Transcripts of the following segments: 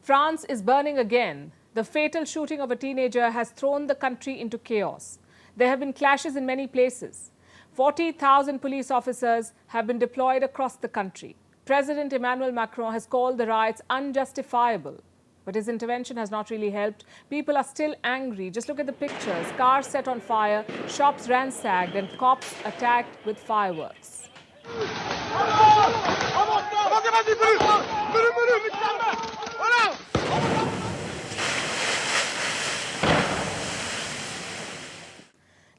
France is burning again. The fatal shooting of a teenager has thrown the country into chaos. There have been clashes in many places. 40,000 police officers have been deployed across the country. President Emmanuel Macron has called the riots unjustifiable. But his intervention has not really helped. People are still angry. Just look at the pictures. Cars set on fire, shops ransacked, and cops attacked with fireworks.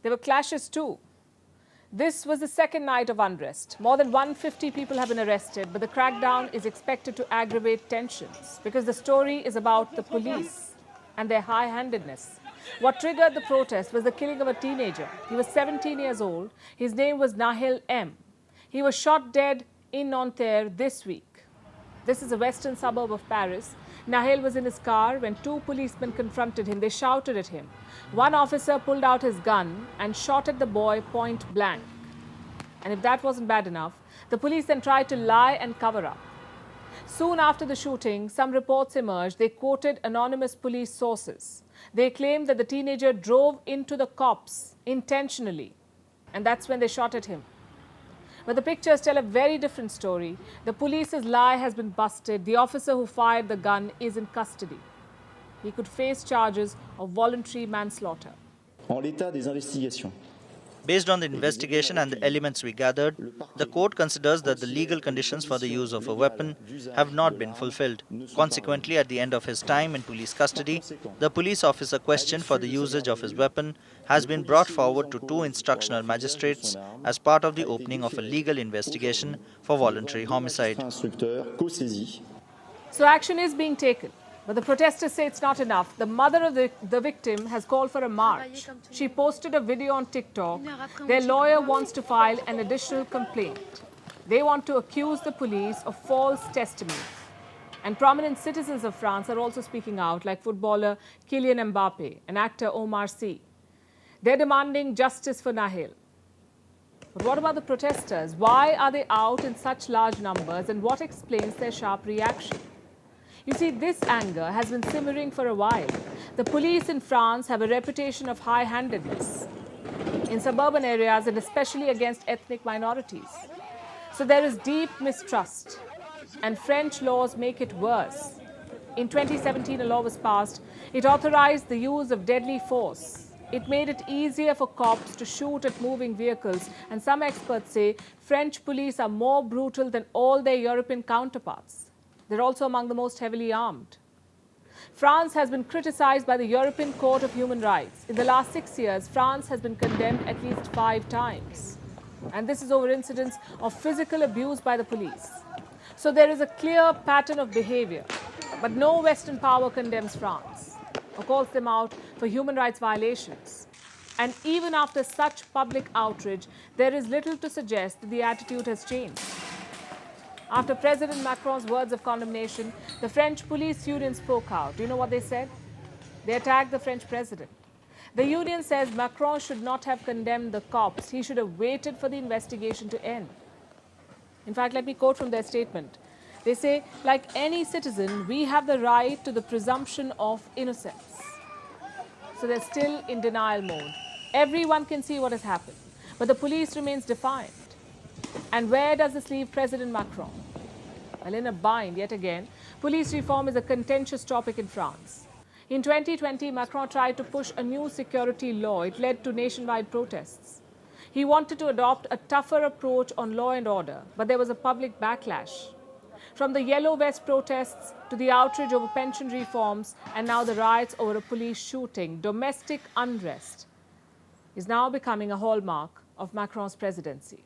There were clashes too. This was the second night of unrest. More than 150 people have been arrested, but the crackdown is expected to aggravate tensions because the story is about the police and their high-handedness. What triggered the protest was the killing of a teenager. He was 17 years old. His name was Nahel M. He was shot dead in Nanterre this week. This is a western suburb of Paris. Nahel was in his car when two policemen confronted him. They shouted at him. One officer pulled out his gun and shot at the boy point blank. And if that wasn't bad enough, the police then tried to lie and cover up. Soon after the shooting, some reports emerged. They quoted anonymous police sources. They claimed that the teenager drove into the cops intentionally, and that's when they shot at him. But the pictures tell a very different story. The police's lie has been busted. The officer who fired the gun is in custody. He could face charges of voluntary manslaughter. En l'état des investigations. Based on the investigation and the elements we gathered, the court considers that the legal conditions for the use of a weapon have not been fulfilled. Consequently, at the end of his time in police custody, the police officer questioned for the usage of his weapon has been brought forward to two instructional magistrates as part of the opening of a legal investigation for voluntary homicide. So action is being taken. But the protesters say it's not enough. The mother of the victim has called for a march. She posted a video on TikTok. Their lawyer wants to file an additional complaint. They want to accuse the police of false testimony. And prominent citizens of France are also speaking out, like footballer Kylian Mbappe and actor Omar Sy. They're demanding justice for Nahel. But what about the protesters? Why are they out in such large numbers, and what explains their sharp reaction? You see, this anger has been simmering for a while. The police in France have a reputation of high-handedness in suburban areas and especially against ethnic minorities. So there is deep mistrust, and French laws make it worse. In 2017, a law was passed. It authorized the use of deadly force. It made it easier for cops to shoot at moving vehicles, and some experts say French police are more brutal than all their European counterparts. They're also among the most heavily armed. France has been criticized by the European Court of Human Rights. In the last 6 years, France has been condemned at least 5 times. And this is over incidents of physical abuse by the police. So there is a clear pattern of behavior. But no Western power condemns France or calls them out for human rights violations. And even after such public outrage, there is little to suggest that the attitude has changed. After President Macron's words of condemnation, the French police union spoke out. Do you know what they said? They attacked the French president. The union says Macron should not have condemned the cops. He should have waited for the investigation to end. In fact, let me quote from their statement. They say, like any citizen, we have the right to the presumption of innocence. So they're still in denial mode. Everyone can see what has happened, but the police remains defiant. And where does this leave President Macron? Well, in a bind yet again. Police reform is a contentious topic in France. In 2020, Macron tried to push a new security law. It led to nationwide protests. He wanted to adopt a tougher approach on law and order, but there was a public backlash. From the yellow vest protests to the outrage over pension reforms and now the riots over a police shooting, domestic unrest is now becoming a hallmark of Macron's presidency.